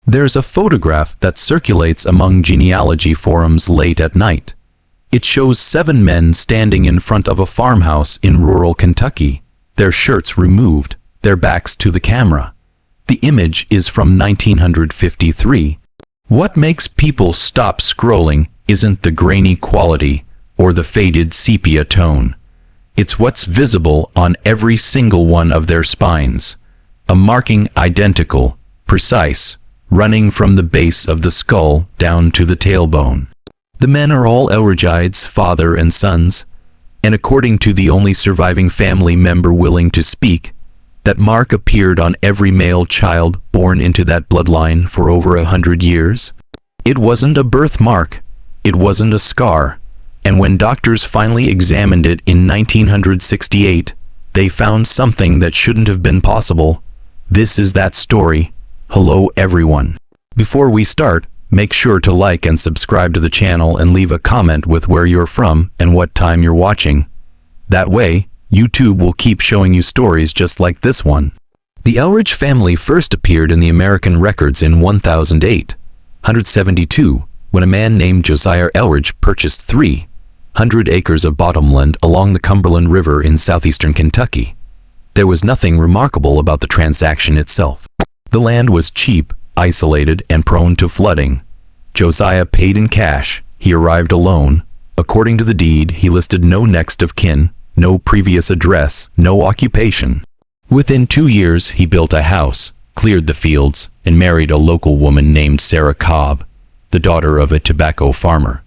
There's a photograph that circulates among genealogy forums late at night. It shows 7 men standing in front of a farmhouse in rural Kentucky, their shirts removed, their backs to the camera. The image is from 1953. What makes people stop scrolling isn't the grainy quality or the faded sepia tone. It's what's visible on every single one of their spines. A marking identical, precise, running from the base of the skull down to the tailbone. The men are all Elridgites, father and sons, and according to the only surviving family member willing to speak, that mark appeared on every male child born into that bloodline for over 100 years. It wasn't a birthmark, it wasn't a scar, and when doctors finally examined it in 1968, they found something that shouldn't have been possible. This is that story. Hello everyone. Before we start, make sure to like and subscribe to the channel and leave a comment with where you're from and what time you're watching. That way, YouTube will keep showing you stories just like this one. The Elridge family first appeared in the American records in 172, when a man named Josiah Elridge purchased 300 acres of bottomland along the Cumberland River in southeastern Kentucky. There was nothing remarkable about the transaction itself. The land was cheap, isolated, and prone to flooding. Josiah paid in cash. He arrived alone. According to the deed, he listed no next of kin, no previous address, no occupation. Within 2 years, he built a house, cleared the fields, and married a local woman named Sarah Cobb, the daughter of a tobacco farmer.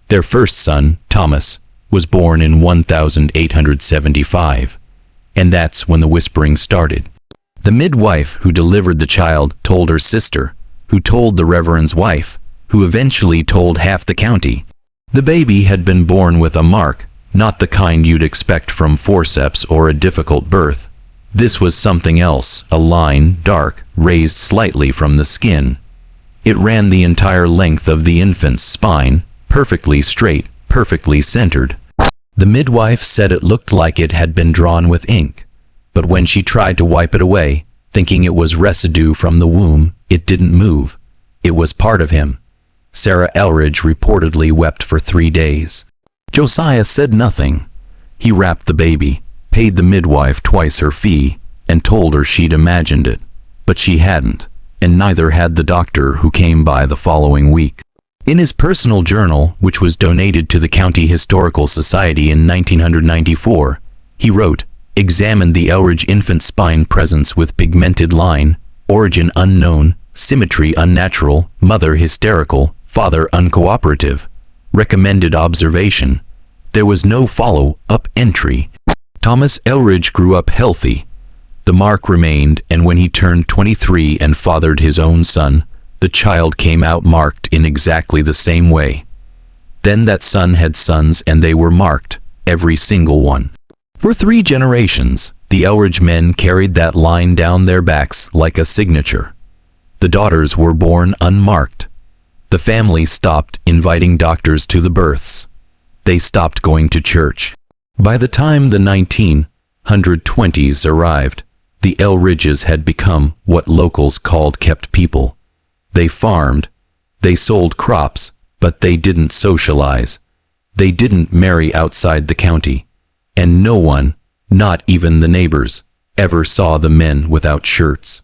Their first son, Thomas, was born in 1875, and that's when the whispering started. The midwife who delivered the child told her sister, who told the reverend's wife, who eventually told half the county. The baby had been born with a mark, not the kind you'd expect from forceps or a difficult birth. This was something else, a line, dark, raised slightly from the skin. It ran the entire length of the infant's spine, perfectly straight, perfectly centered. The midwife said it looked like it had been drawn with ink. But when she tried to wipe it away, thinking it was residue from the womb, it didn't move. It was part of him. Sarah Elridge reportedly wept for 3 days. Josiah said nothing. He wrapped the baby, paid the midwife twice her fee, and told her she'd imagined it. But she hadn't, and neither had the doctor who came by the following week. In his personal journal, which was donated to the County Historical Society in 1994, he wrote, "Examined the Elridge infant spine presence with pigmented line, origin unknown, symmetry unnatural, mother hysterical, father uncooperative. Recommended observation. There was no follow-up entry." Thomas Elridge grew up healthy. The mark remained, and when he turned 23 and fathered his own son, the child came out marked in exactly the same way. Then that son had sons and they were marked, every single one. For 3 generations, the Elridge men carried that line down their backs like a signature. The daughters were born unmarked. The family stopped inviting doctors to the births. They stopped going to church. By the time the 1920s arrived, the Elridges had become what locals called kept people. They farmed. They sold crops, but they didn't socialize. They didn't marry outside the county. And no one, not even the neighbors, ever saw the men without shirts.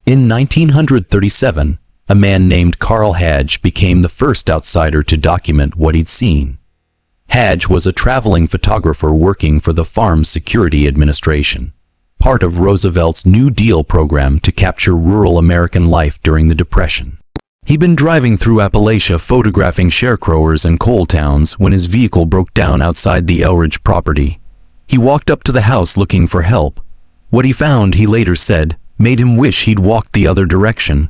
In 1937, a man named Carl Hadge became the first outsider to document what he'd seen. Hadge was a traveling photographer working for the Farm Security Administration, part of Roosevelt's New Deal program to capture rural American life during the Depression. He'd been driving through Appalachia photographing sharecroppers and coal towns when his vehicle broke down outside the Elridge property. He walked up to the house looking for help. What he found, he later said, made him wish he'd walked the other direction.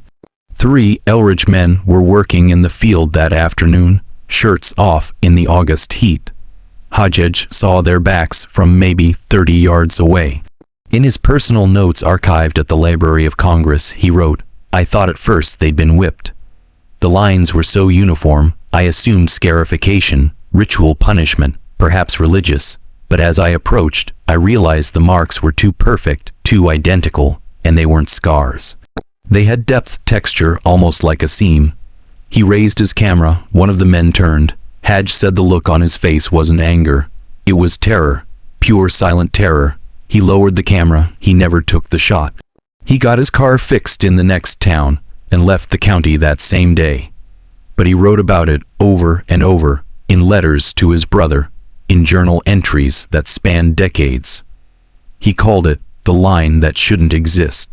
3 Elridge men were working in the field that afternoon, shirts off in the August heat. Hadge saw their backs from maybe 30 yards away. In his personal notes archived at the Library of Congress, he wrote, "I thought at first they'd been whipped. The lines were so uniform, I assumed scarification, ritual punishment, perhaps religious. But as I approached, I realized the marks were too perfect, too identical, and they weren't scars." They had depth, texture, almost like a seam. He raised his camera. One of the men turned. Hadj said the look on his face wasn't anger. It was terror. Pure silent terror. He lowered the camera. He never took the shot. He got his car fixed in the next town and left the county that same day. But he wrote about it over and over, in letters to his brother, in journal entries that spanned decades. He called it the line that shouldn't exist.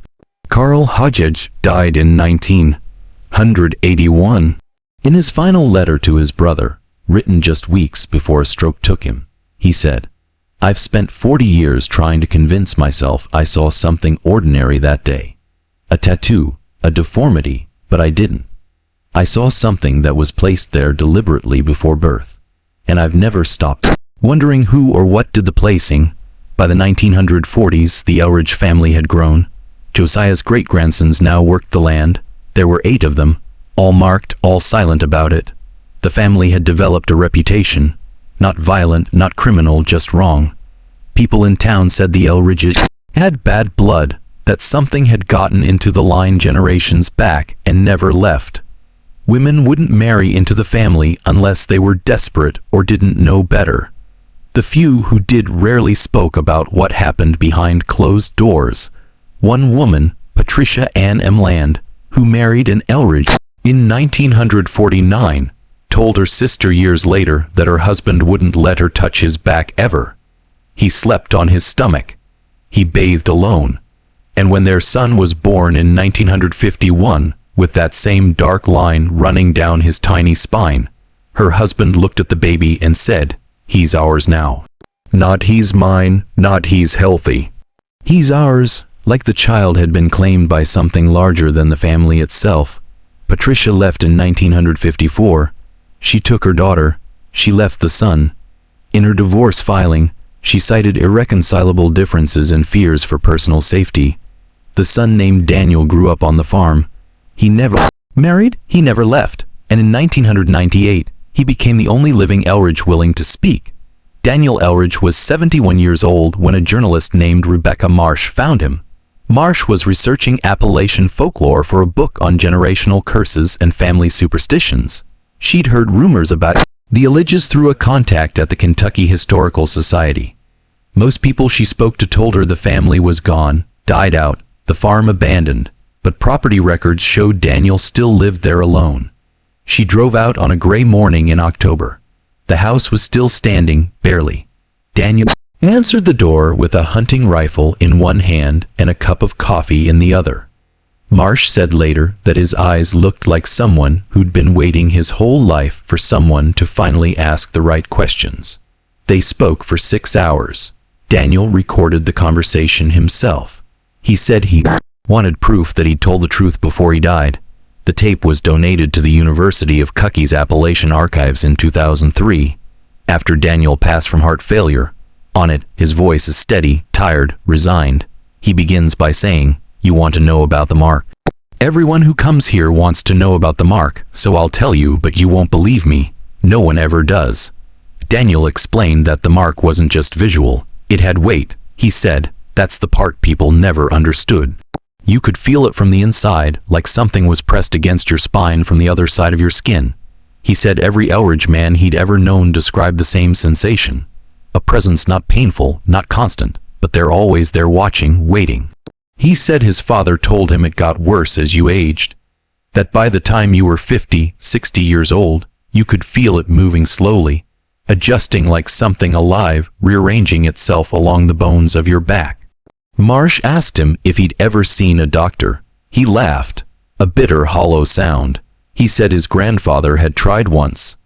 Carl Hodges died in 1981. In his final letter to his brother, written just weeks before a stroke took him, he said, "I've spent 40 years trying to convince myself I saw something ordinary that day. A tattoo, a deformity, but I didn't. I saw something that was placed there deliberately before birth. And I've never stopped wondering who or what did the placing." By the 1940s, the Elridge family had grown. Josiah's great-grandsons now worked the land. There were 8 of them, all marked, all silent about it. The family had developed a reputation. Not violent, not criminal, just wrong. People in town said the Elridges had bad blood, that something had gotten into the line generations back and never left. Women wouldn't marry into the family unless they were desperate or didn't know better. The few who did rarely spoke about what happened behind closed doors. One woman, Patricia Ann Emland, who married an Elridge in 1949, told her sister years later that her husband wouldn't let her touch his back ever. He slept on his stomach. He bathed alone. And when their son was born in 1951, with that same dark line running down his tiny spine, her husband looked at the baby and said, "He's ours now. Not he's mine, not he's healthy. He's ours," like the child had been claimed by something larger than the family itself. Patricia left in 1954. She took her daughter. She left the son. In her divorce filing, she cited irreconcilable differences and fears for personal safety. The son named Daniel grew up on the farm. He never married, he never left, and in 1998, he became the only living Elridge willing to speak. Daniel Elridge was 71 years old when a journalist named Rebecca Marsh found him. Marsh was researching Appalachian folklore for a book on generational curses and family superstitions. She'd heard rumors about the Elridges through a contact at the Kentucky Historical Society. Most people she spoke to told her the family was gone, died out, the farm abandoned, but property records showed Daniel still lived there alone. She drove out on a gray morning in October. The house was still standing, barely. Daniel answered the door with a hunting rifle in one hand and a cup of coffee in the other. Marsh said later that his eyes looked like someone who'd been waiting his whole life for someone to finally ask the right questions. They spoke for 6 hours. Daniel recorded the conversation himself. He said he wanted proof that he'd told the truth before he died. The tape was donated to the University of Kentucky's Appalachian Archives in 2003, after Daniel passed from heart failure. On it, his voice is steady, tired, resigned. He begins by saying, "You want to know about the mark? Everyone who comes here wants to know about the mark, so I'll tell you, but you won't believe me. No one ever does." Daniel explained that the mark wasn't just visual. It had weight. He said, "That's the part people never understood. You could feel it from the inside, like something was pressed against your spine from the other side of your skin." He said every Elridge man he'd ever known described the same sensation. A presence not painful, not constant, but they're always there watching, waiting. He said his father told him it got worse as you aged. That by the time you were 50, 60 years old, you could feel it moving slowly, adjusting like something alive, rearranging itself along the bones of your back. Marsh asked him if he'd ever seen a doctor. He laughed, a bitter, hollow sound. He said his grandfather had tried once.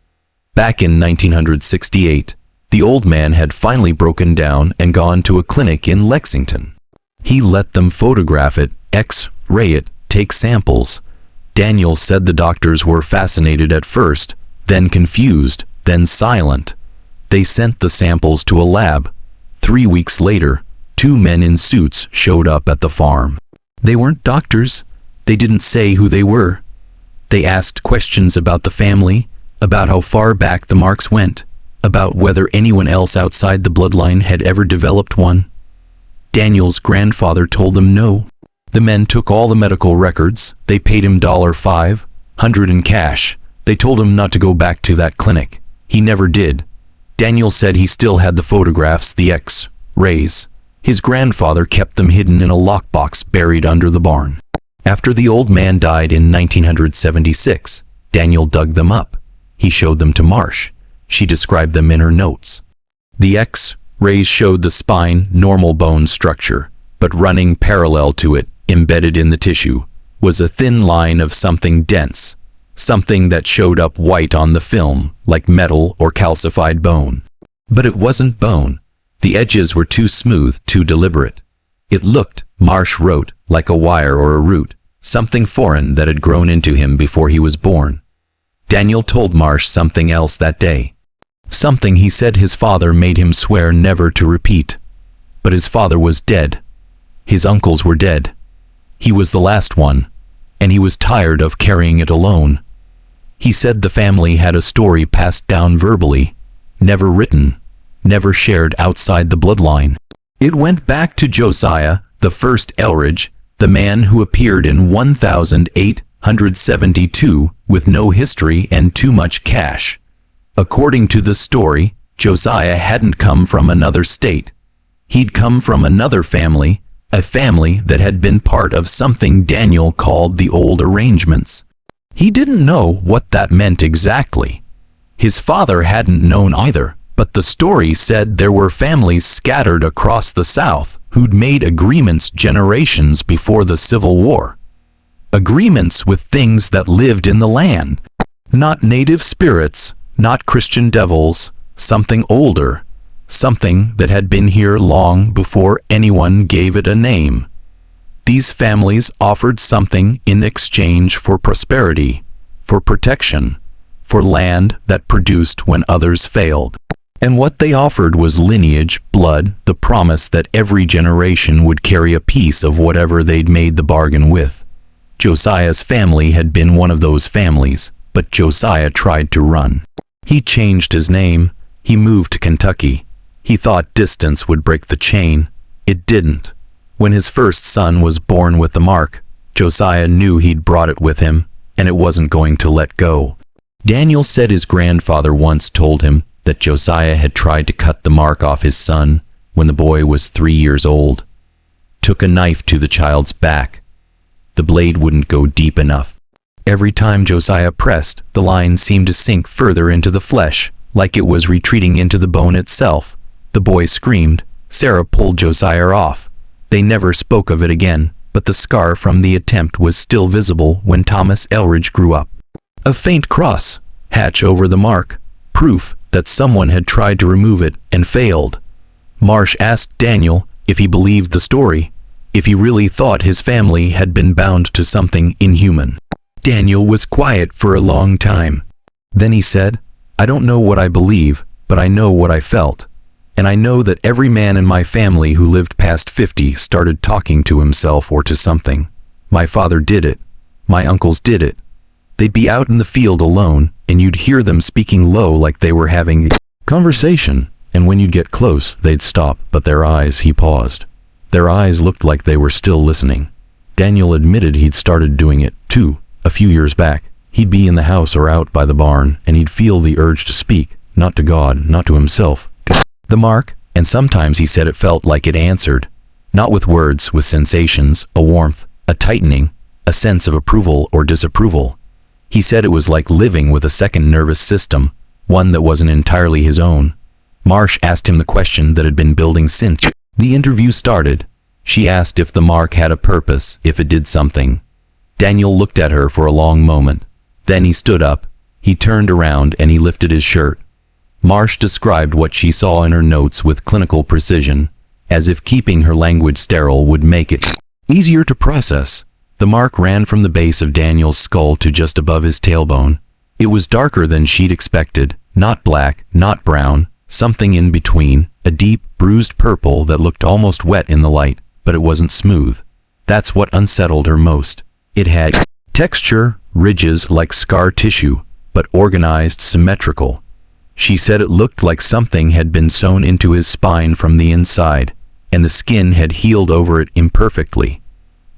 Back in 1968, the old man had finally broken down and gone to a clinic in Lexington. He let them photograph it, X-ray it, take samples. Daniel said the doctors were fascinated at first, then confused, then silent. They sent the samples to a lab. 3 weeks later, 2 men in suits showed up at the farm. They weren't doctors. They didn't say who they were. They asked questions about the family, about how far back the marks went, about whether anyone else outside the bloodline had ever developed one. Daniel's grandfather told them no. The men took all the medical records. They paid him $500 in cash. They told him not to go back to that clinic. He never did. Daniel said he still had the photographs, the X-rays. His grandfather kept them hidden in a lockbox buried under the barn. After the old man died in 1976, Daniel dug them up. He showed them to Marsh. She described them in her notes. The X-rays showed the spine, normal bone structure, but running parallel to it, embedded in the tissue, was a thin line of something dense, something that showed up white on the film, like metal or calcified bone. But it wasn't bone. The edges were too smooth, too deliberate. It looked, Marsh wrote, like a wire or a root, something foreign that had grown into him before he was born. Daniel told Marsh something else that day. Something he said his father made him swear never to repeat. But his father was dead. His uncles were dead. He was the last one, and he was tired of carrying it alone. He said the family had a story passed down verbally, never written, never shared outside the bloodline. It went back to Josiah, the first Elridge, the man who appeared in 1872 with no history and too much cash. According to the story, Josiah hadn't come from another state. He'd come from another family, a family that had been part of something Daniel called the old arrangements. He didn't know what that meant exactly. His father hadn't known either, but the story said there were families scattered across the South who'd made agreements generations before the Civil War. Agreements with things that lived in the land. Not native spirits, not Christian devils, something older, something that had been here long before anyone gave it a name. These families offered something in exchange for prosperity, for protection, for land that produced when others failed. And what they offered was lineage, blood, the promise that every generation would carry a piece of whatever they'd made the bargain with. Josiah's family had been one of those families, but Josiah tried to run. He changed his name. He moved to Kentucky. He thought distance would break the chain. It didn't. When his first son was born with the mark, Josiah knew he'd brought it with him, and it wasn't going to let go. Daniel said his grandfather once told him that Josiah had tried to cut the mark off his son when the boy was 3 years old. Took a knife to the child's back. The blade wouldn't go deep enough. Every time Josiah pressed, the line seemed to sink further into the flesh, like it was retreating into the bone itself. The boy screamed. Sarah pulled Josiah off. They never spoke of it again, but the scar from the attempt was still visible when Thomas Elridge grew up. A faint cross, hatch over the mark, proof that someone had tried to remove it and failed. Marsh asked Daniel if he believed the story, if he really thought his family had been bound to something inhuman. Daniel was quiet for a long time. Then he said, "I don't know what I believe, but I know what I felt. And I know that every man in my family who lived past 50 started talking to himself or to something. My father did it. My uncles did it. They'd be out in the field alone, and you'd hear them speaking low like they were having a conversation, and when you'd get close, they'd stop, but their eyes," he paused. "Their eyes looked like they were still listening." Daniel admitted he'd started doing it, too, a few years back. He'd be in the house or out by the barn, and he'd feel the urge to speak, not to God, not to himself, to the mark, and sometimes he said it felt like it answered. Not with words, with sensations, a warmth, a tightening, a sense of approval or disapproval. He said it was like living with a second nervous system, one that wasn't entirely his own. Marsh asked him the question that had been building since the interview started. She asked if the mark had a purpose, if it did something. Daniel looked at her for a long moment. Then he stood up. He turned around and he lifted his shirt. Marsh described what she saw in her notes with clinical precision, as if keeping her language sterile would make it easier to process. The mark ran from the base of Daniel's skull to just above his tailbone. It was darker than she'd expected, not black, not brown, something in between, a deep, bruised purple that looked almost wet in the light, but it wasn't smooth. That's what unsettled her most. It had texture, ridges like scar tissue, but organized, symmetrical. She said it looked like something had been sewn into his spine from the inside, and the skin had healed over it imperfectly.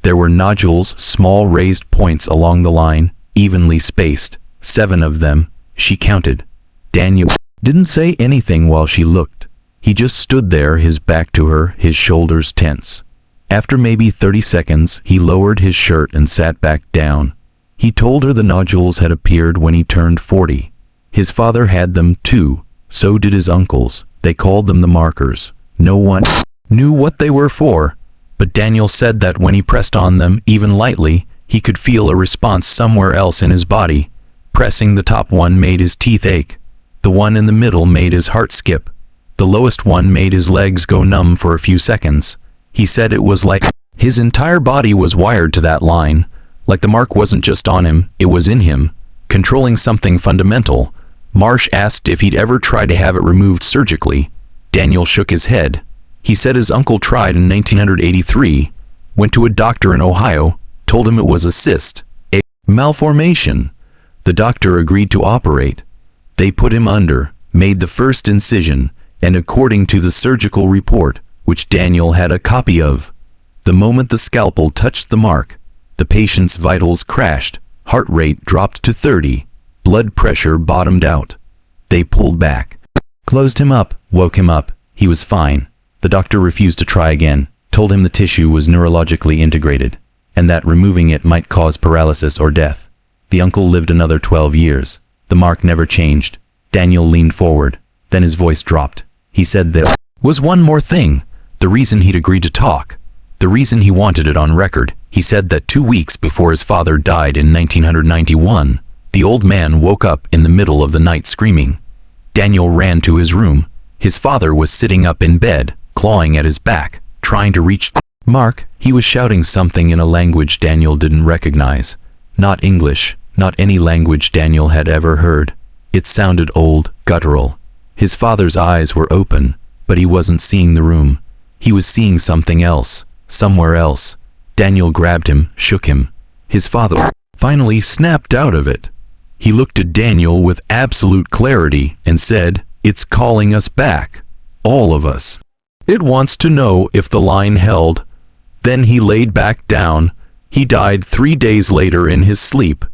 There were nodules, small raised points along the line, evenly spaced, 7 of them, she counted. Daniel didn't say anything while she looked. He just stood there, his back to her, his shoulders tense. After maybe 30 seconds, he lowered his shirt and sat back down. He told her the nodules had appeared when he turned 40. His father had them too, so did his uncles. They called them the markers. No one knew what they were for, but Daniel said that when he pressed on them, even lightly, he could feel a response somewhere else in his body. Pressing the top one made his teeth ache. The one in the middle made his heart skip. The lowest one made his legs go numb for a few seconds. He said it was like his entire body was wired to that line, like the mark wasn't just on him, it was in him, controlling something fundamental. Marsh asked if he'd ever tried to have it removed surgically. Daniel shook his head. He said his uncle tried in 1983, went to a doctor in Ohio, told him it was a cyst, a malformation. The doctor agreed to operate. They put him under, made the first incision, and according to the surgical report, which Daniel had a copy of, the moment the scalpel touched the mark, the patient's vitals crashed, heart rate dropped to 30, blood pressure bottomed out. They pulled back, closed him up, woke him up. He was fine. The doctor refused to try again, told him the tissue was neurologically integrated, and that removing it might cause paralysis or death. The uncle lived another 12 years. The mark never changed. Daniel leaned forward. Then his voice dropped. He said there was one more thing. The reason he'd agreed to talk. The reason he wanted it on record. He said that 2 weeks before his father died in 1991, the old man woke up in the middle of the night screaming. Daniel ran to his room. His father was sitting up in bed, clawing at his back, trying to reach Mark. He was shouting something in a language Daniel didn't recognize. Not English, not any language Daniel had ever heard. It sounded old, guttural. His father's eyes were open, but he wasn't seeing the room. He was seeing something else, somewhere else. Daniel grabbed him, shook him. His father finally snapped out of it. He looked at Daniel with absolute clarity and said, "It's calling us back. All of us. It wants to know if the line held." Then he laid back down. He died 3 days later in his sleep.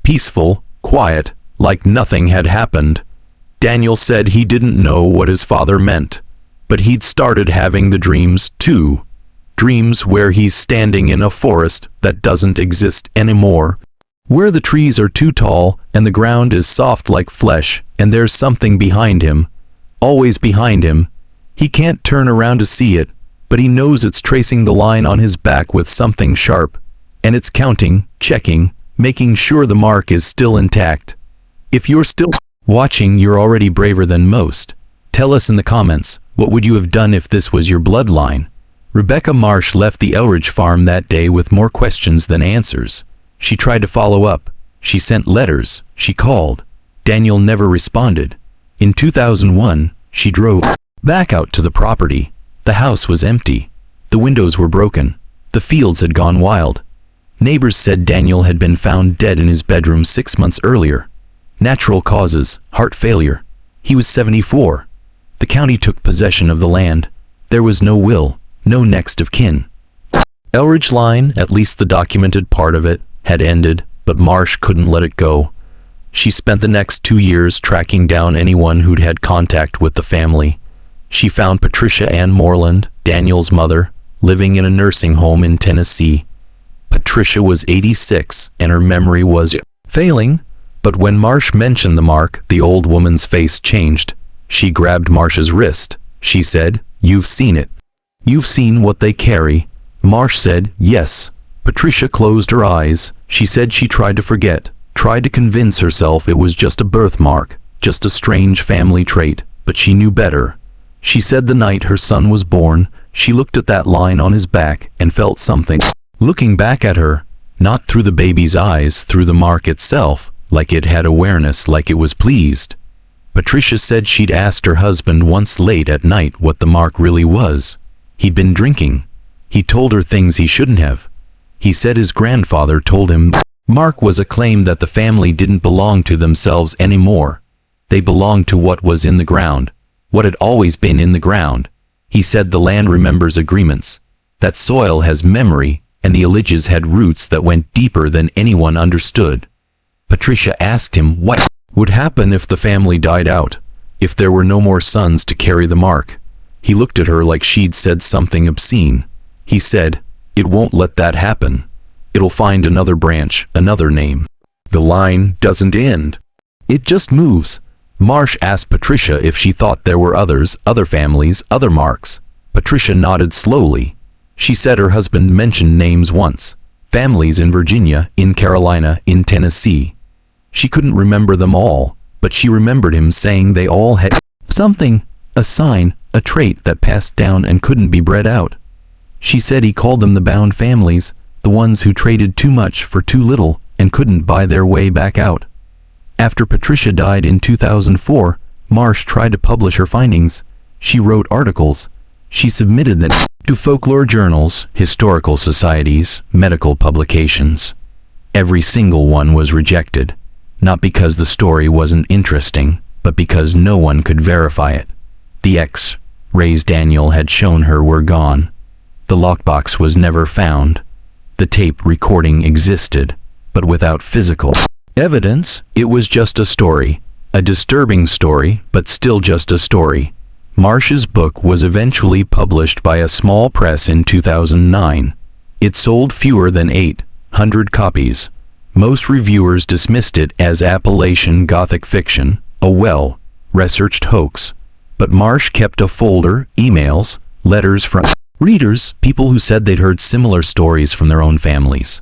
Peaceful, quiet, like nothing had happened. Daniel said he didn't know what his father meant, but he'd started having the dreams too. Dreams where he's standing in a forest that doesn't exist anymore, where the trees are too tall and the ground is soft like flesh, and there's something behind him, always behind him. He can't turn around to see it, but he knows it's tracing the line on his back with something sharp, and it's counting, checking, making sure the mark is still intact. If you're still watching, you're already braver than most. Tell us in the comments, what would you have done if this was your bloodline? Rebecca Marsh left the Elridge farm that day with more questions than answers. She tried to follow up. She sent letters. She called. Daniel never responded. In 2001, she drove back out to the property. The house was empty. The windows were broken. The fields had gone wild. Neighbors said Daniel had been found dead in his bedroom 6 months earlier. Natural causes, heart failure. He was 74. The county took possession of the land. There was no will, no next of kin. Elridge line, at least the documented part of it, had ended, but Marsh couldn't let it go. She spent the next 2 years tracking down anyone who'd had contact with the family. She found Patricia Ann Moreland, Daniel's mother, living in a nursing home in Tennessee. Patricia was 86, and her memory was failing, but when Marsh mentioned the mark, the old woman's face changed. She grabbed Marsh's wrist. She said, "You've seen it. You've seen what they carry." Marsh said, "Yes." Patricia closed her eyes. She said she tried to forget, tried to convince herself it was just a birthmark, just a strange family trait, but she knew better. She said the night her son was born, she looked at that line on his back and felt something looking back at her, not through the baby's eyes, through the mark itself, like it had awareness, like it was pleased. Patricia said she'd asked her husband once late at night what the mark really was. He'd been drinking. He told her things he shouldn't have. He said his grandfather told him mark was a claim that the family didn't belong to themselves anymore. They belonged to what was in the ground, what had always been in the ground. He said the land remembers agreements, that soil has memory, and the Elridges had roots that went deeper than anyone understood. Patricia asked him what would happen if the family died out, if there were no more sons to carry the mark. He looked at her like she'd said something obscene. He said, "It won't let that happen. It'll find another branch, another name. The line doesn't end. It just moves." Marsh asked Patricia if she thought there were others, other families, other marks. Patricia nodded slowly. She said her husband mentioned names once. Families in Virginia, in Carolina, in Tennessee. She couldn't remember them all, but she remembered him saying they all had something, a sign, a trait that passed down and couldn't be bred out. She said he called them the bound families, the ones who traded too much for too little and couldn't buy their way back out. After Patricia died in 2004, Marsh tried to publish her findings. She wrote articles. She submitted them to folklore journals, historical societies, medical publications. Every single one was rejected, not because the story wasn't interesting, but because no one could verify it. The X-rays Daniel had shown her were gone. The lockbox was never found. The tape recording existed, but without physical evidence. It was just a story, a disturbing story, but still just a story. Marsh's book was eventually published by a small press in 2009. It sold fewer than 800 copies. Most reviewers dismissed it as Appalachian Gothic fiction, a well-researched hoax. But Marsh kept a folder, emails, letters from readers, people who said they'd heard similar stories from their own families.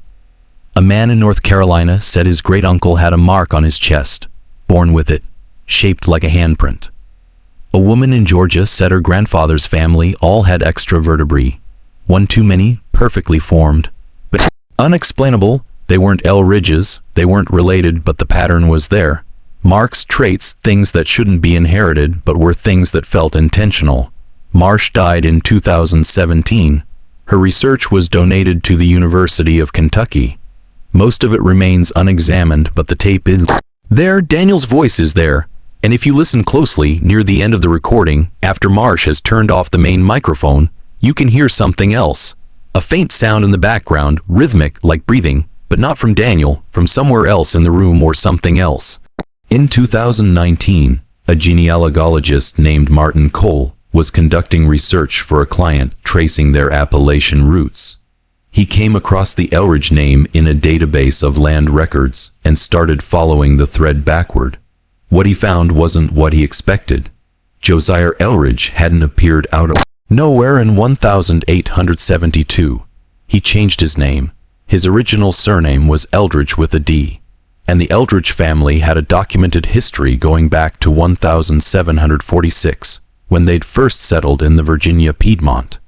A man in North Carolina said his great-uncle had a mark on his chest, born with it, shaped like a handprint. A woman in Georgia said her grandfather's family all had extra vertebrae, one too many, perfectly formed, but unexplainable. They weren't Elridges, they weren't related, but the pattern was there. Mark's traits, things that shouldn't be inherited, but were things that felt intentional. Marsh died in 2017. Her research was donated to the University of Kentucky. Most of it remains unexamined, but the tape is there. Daniel's voice is there. And if you listen closely, near the end of the recording, after Marsh has turned off the main microphone, you can hear something else. A faint sound in the background, rhythmic, like breathing, but not from Daniel, from somewhere else in the room or something else. In 2019, a genealogist named Martin Cole was conducting research for a client tracing their Appalachian roots. He came across the Elridge name in a database of land records and started following the thread backward. What he found wasn't what he expected. Josiah Elridge hadn't appeared out of nowhere in 1872. He changed his name. His original surname was Elridge with a D, and the Elridge family had a documented history going back to 1746, when they'd first settled in the Virginia Piedmont.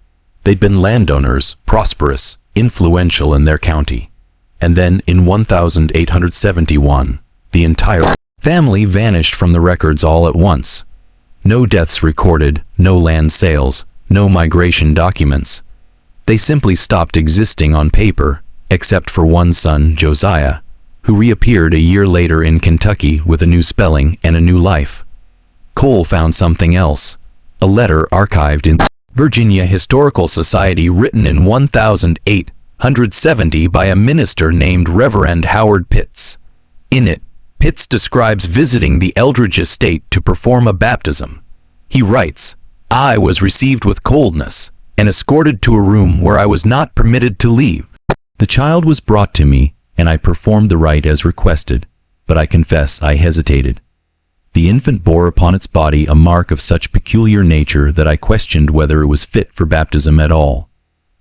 They'd been landowners, prosperous, influential in their county. And then, in 1871, the entire family vanished from the records all at once. No deaths recorded, no land sales, no migration documents. They simply stopped existing on paper, except for one son, Josiah, who reappeared a year later in Kentucky with a new spelling and a new life. Cole found something else, a letter archived in Virginia Historical Society written in 1870 by a minister named Reverend Howard Pitts. In it, Pitts describes visiting the Elridge estate to perform a baptism. He writes, "I was received with coldness and escorted to a room where I was not permitted to leave. The child was brought to me, and I performed the rite as requested, but I confess I hesitated. The infant bore upon its body a mark of such peculiar nature that I questioned whether it was fit for baptism at all.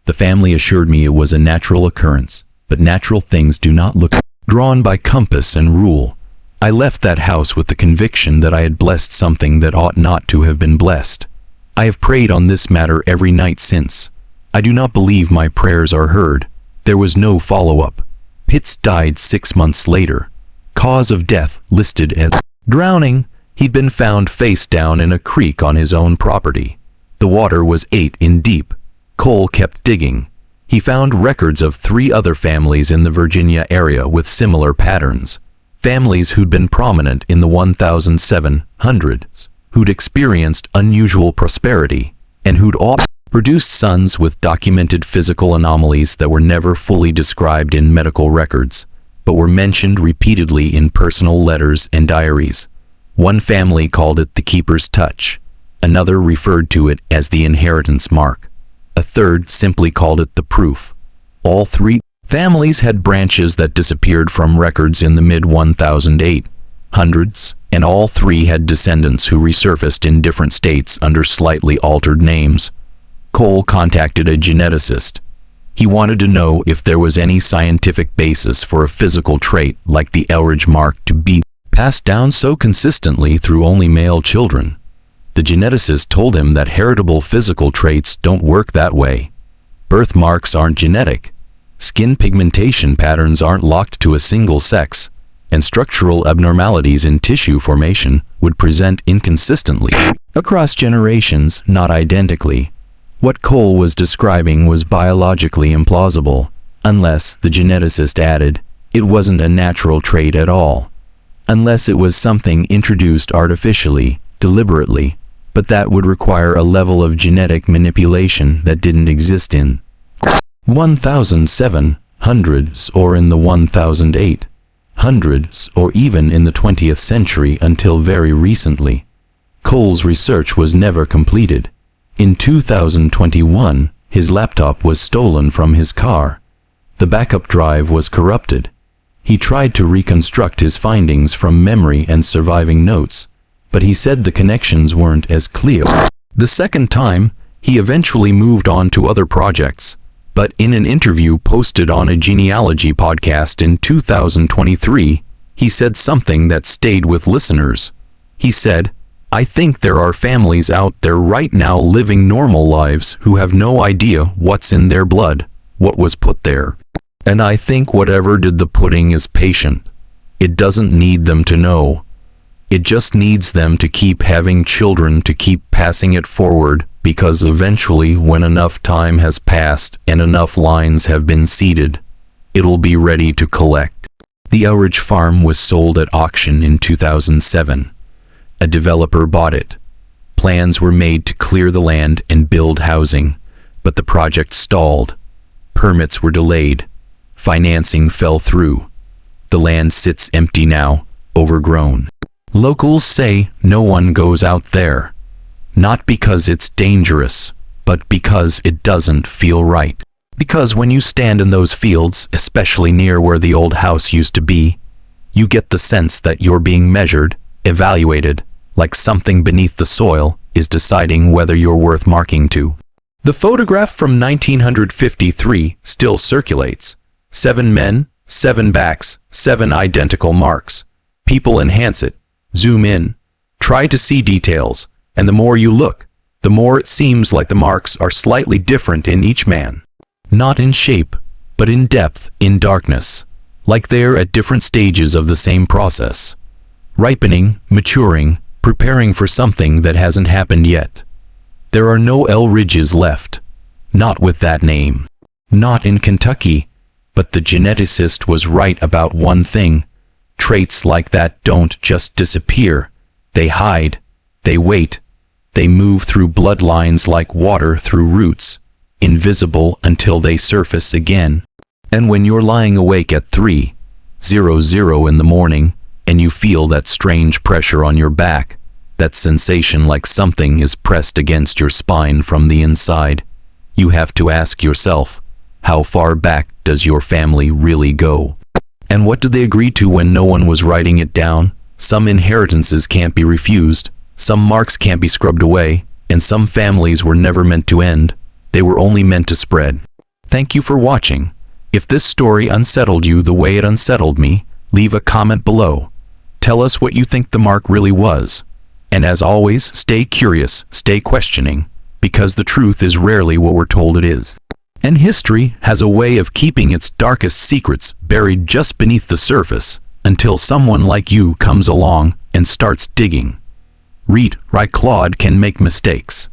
The family assured me it was a natural occurrence, but natural things do not look drawn by compass and rule. I left that house with the conviction that I had blessed something that ought not to have been blessed. I have prayed on this matter every night since. I do not believe my prayers are heard. There was no follow-up. Pitts died 6 months later. Cause of death listed as drowning. He'd been found face down in a creek on his own property. The water was 8 in deep. Cole kept digging. He found records of 3 other families in the Virginia area with similar patterns. Families who'd been prominent in the 1700s, who'd experienced unusual prosperity, and who'd all produced sons with documented physical anomalies that were never fully described in medical records, but were mentioned repeatedly in personal letters and diaries. One family called it the keeper's touch. Another referred to it as the inheritance mark. A third simply called it the proof. All three families had branches that disappeared from records in the mid-1800s, and all three had descendants who resurfaced in different states under slightly altered names. Cole contacted a geneticist. He wanted to know if there was any scientific basis for a physical trait like the Elridge mark to be passed down so consistently through only male children. The geneticist told him that heritable physical traits don't work that way. Birthmarks aren't genetic. Skin pigmentation patterns aren't locked to a single sex, and structural abnormalities in tissue formation would present inconsistently across generations, not identically. What Cole was describing was biologically implausible, unless, the geneticist added, it wasn't a natural trait at all. Unless it was something introduced artificially, deliberately, but that would require a level of genetic manipulation that didn't exist in 1700s or in the 1800s or even in the 20th century until very recently. Cole's research was never completed. In 2021, his laptop was stolen from his car. The backup drive was corrupted. He tried to reconstruct his findings from memory and surviving notes, but he said the connections weren't as clear. The second time, he eventually moved on to other projects, but in an interview posted on a genealogy podcast in 2023, he said something that stayed with listeners. He said, "I think there are families out there right now living normal lives who have no idea what's in their blood, what was put there. And I think whatever did the putting is patient. It doesn't need them to know. It just needs them to keep having children to keep passing it forward, because eventually when enough time has passed and enough lines have been seeded, it'll be ready to collect." The Elridge farm was sold at auction in 2007. A developer bought it. Plans were made to clear the land and build housing, but the project stalled. Permits were delayed. Financing fell through. The land sits empty now, overgrown. Locals say no one goes out there. Not because it's dangerous, but because it doesn't feel right. Because when you stand in those fields, especially near where the old house used to be, you get the sense that you're being measured, evaluated, like something beneath the soil is deciding whether you're worth marking to. The photograph from 1953 still circulates. 7 men, 7 backs, 7 identical marks. People enhance it, zoom in, try to see details, and the more you look, the more it seems like the marks are slightly different in each man. Not in shape, but in depth, in darkness, like they're at different stages of the same process. Ripening, maturing, preparing for something that hasn't happened yet. There are no Elridges left. Not with that name. Not in Kentucky. But the geneticist was right about one thing. Traits like that don't just disappear. They hide. They wait. They move through bloodlines like water through roots, invisible until they surface again. And when you're lying awake at 3:00 in the morning, and you feel that strange pressure on your back, that sensation like something is pressed against your spine from the inside, you have to ask yourself, how far back does your family really go? And what did they agree to when no one was writing it down? Some inheritances can't be refused, some marks can't be scrubbed away, and some families were never meant to end. They were only meant to spread. Thank you for watching. If this story unsettled you the way it unsettled me, leave a comment below. Tell us what you think the mark really was. And as always, stay curious, stay questioning, because the truth is rarely what we're told it is. And history has a way of keeping its darkest secrets buried just beneath the surface until someone like you comes along and starts digging. Write Claude can make mistakes.